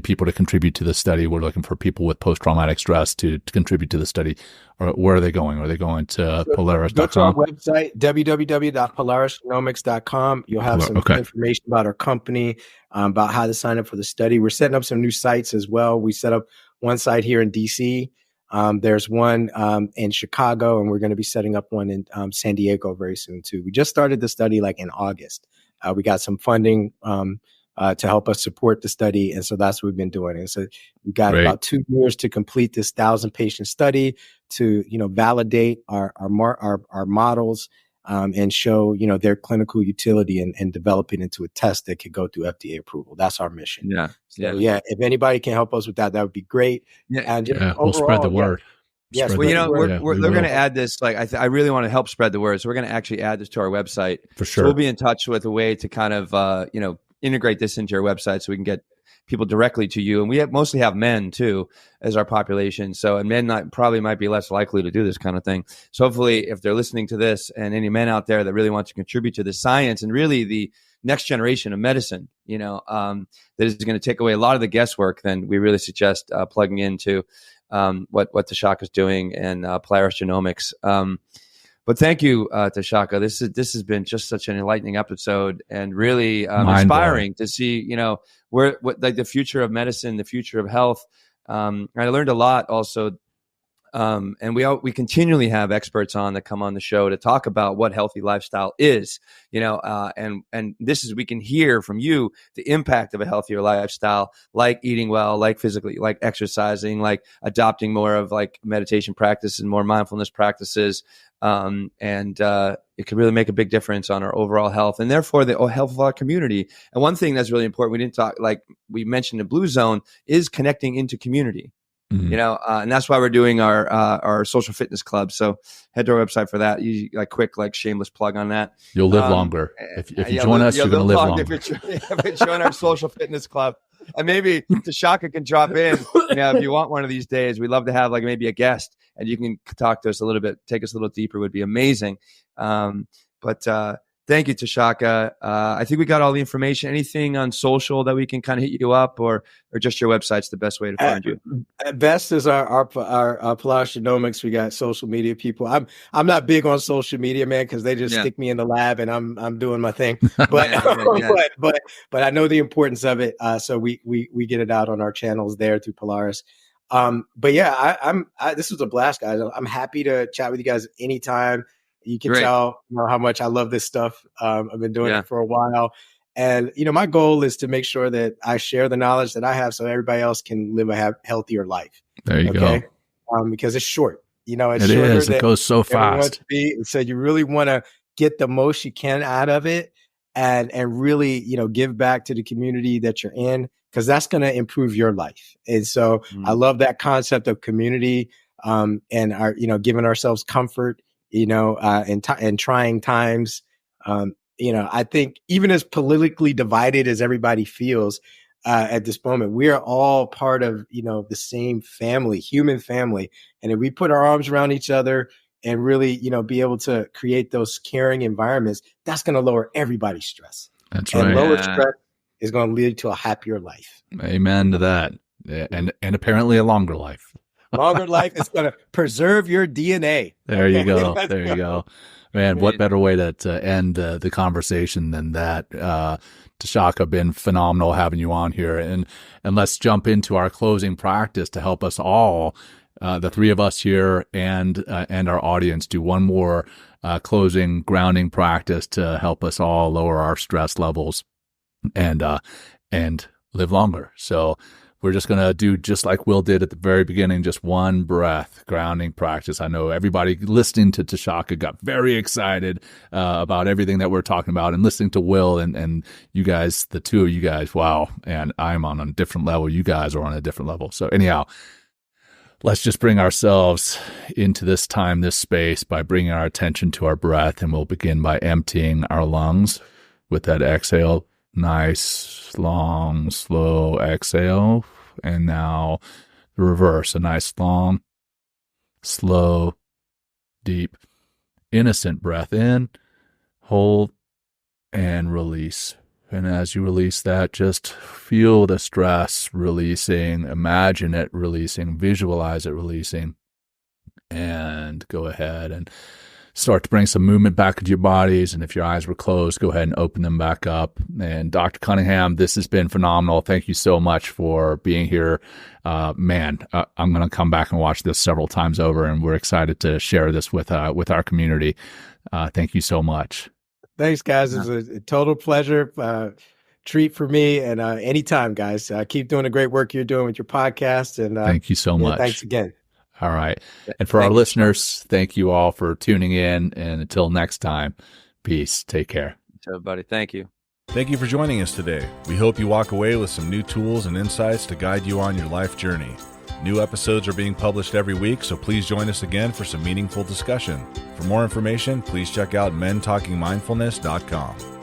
people to contribute to the study. We're looking for people with post-traumatic stress to contribute to the study. Or where are they going? Are they going to Polaris.com? Go to our website, www.polarisgenomics.com. You'll have some information about our company, about how to sign up for the study. We're setting up some new sites as well. We set up one site here in DC. There's one in Chicago, and we're going to be setting up one in San Diego very soon too. We just started the study like in August. We got some funding to help us support the study, and so that's what we've been doing. And so we've got about 2 years to complete this 1,000-patient study to validate our models and show their clinical utility and develop it into a test that could go through FDA approval. That's our mission. Yeah. So, if anybody can help us with that, that would be great. Yeah. And we'll spread the word. Yes, Well, they're going to add this. Like, I really want to help spread the word. So we're going to actually add this to our website. For sure. So we'll be in touch with a way to kind of, integrate this into your website so we can get people directly to you. And we mostly have men too as our population. So, and men probably might be less likely to do this kind of thing. So hopefully if they're listening to this and any men out there that really want to contribute to the science and really the next generation of medicine, that is going to take away a lot of the guesswork, then we really suggest plugging into what Tshaka is doing and Polaris Genomics. But thank you, Tshaka. This has been just such an enlightening episode and really inspiring to see, what like the future of medicine, the future of health. I learned a lot also. And we continually have experts on that come on the show to talk about what healthy lifestyle is, and this is, we can hear from you the impact of a healthier lifestyle, like eating well, like physically, like exercising, like adopting more of like meditation practice and more mindfulness practices. It could really make a big difference on our overall health and therefore the health of our community. And one thing that's really important, we didn't talk, like we mentioned in Blue Zone, is connecting into community. Mm-hmm. And that's why we're doing our social fitness club. So head to our website for that. You quick, shameless plug on that. You'll live longer. If you join us, you're going to live longer. If you join our social fitness club. And maybe Tshaka can drop in, if you want one of these days. We'd love to have maybe a guest and you can talk to us a little bit, take us a little deeper, would be amazing. Thank you, Tshaka. I think we got all the information. Anything on social that we can kind of hit you up, or just your website's the best way to find you? At best is our Polaris Genomics. We got social media people. I'm not big on social media, man, because they just stick me in the lab and I'm doing my thing. But but I know the importance of it. So we get it out on our channels there through Polaris. But yeah, this was a blast, guys. I'm happy to chat with you guys anytime. You can tell how much I love this stuff. I've been doing it for a while. And, my goal is to make sure that I share the knowledge that I have so everybody else can live a healthier life. There you go. Because it's short. It's it is. It goes so fast. So you really want to get the most you can out of it and really, give back to the community that you're in, because that's going to improve your life. And so I love that concept of community and our, giving ourselves comfort. In trying times, I think even as politically divided as everybody feels at this moment, we are all part of, the same family, human family. And if we put our arms around each other and really, be able to create those caring environments, that's going to lower everybody's stress. That's right. And lower stress is going to lead to a happier life. Amen to that. And apparently a longer life. Longer life is going to preserve your DNA. There you go. There you go. Man, what better way to end the conversation than that? Tshaka, been phenomenal having you on here. And let's jump into our closing practice to help us all, the three of us here and our audience, do one more closing grounding practice to help us all lower our stress levels and live longer. So we're just going to do just like Will did at the very beginning, just one breath grounding practice. I know everybody listening to Tshaka got very excited about everything that we're talking about, and listening to Will and you guys, the two of you guys, wow. And I'm on a different level. You guys are on a different level. So anyhow, let's just bring ourselves into this time, this space, by bringing our attention to our breath. And we'll begin by emptying our lungs with that exhale. Nice, long, slow exhale. And now the reverse, a nice, long, slow, deep, innocent breath in, hold, and release. And as you release that, just feel the stress releasing, imagine it releasing, visualize it releasing, and go ahead and start to bring some movement back into your bodies. And if your eyes were closed, go ahead and open them back up. And Dr. Cunningham, this has been phenomenal. Thank you so much for being here. I'm going to come back and watch this several times over, and we're excited to share this with our community. Thank you so much. Thanks, guys. It was a total pleasure. Treat for me. And anytime, guys. Keep doing the great work you're doing with your podcast. And thank you so much. Thanks again. All right. And for our listeners, thank you all for tuning in. And until next time, peace. Take care. Everybody, thank you. Thank you for joining us today. We hope you walk away with some new tools and insights to guide you on your life journey. New episodes are being published every week, so please join us again for some meaningful discussion. For more information, please check out mentalkingmindfulness.com.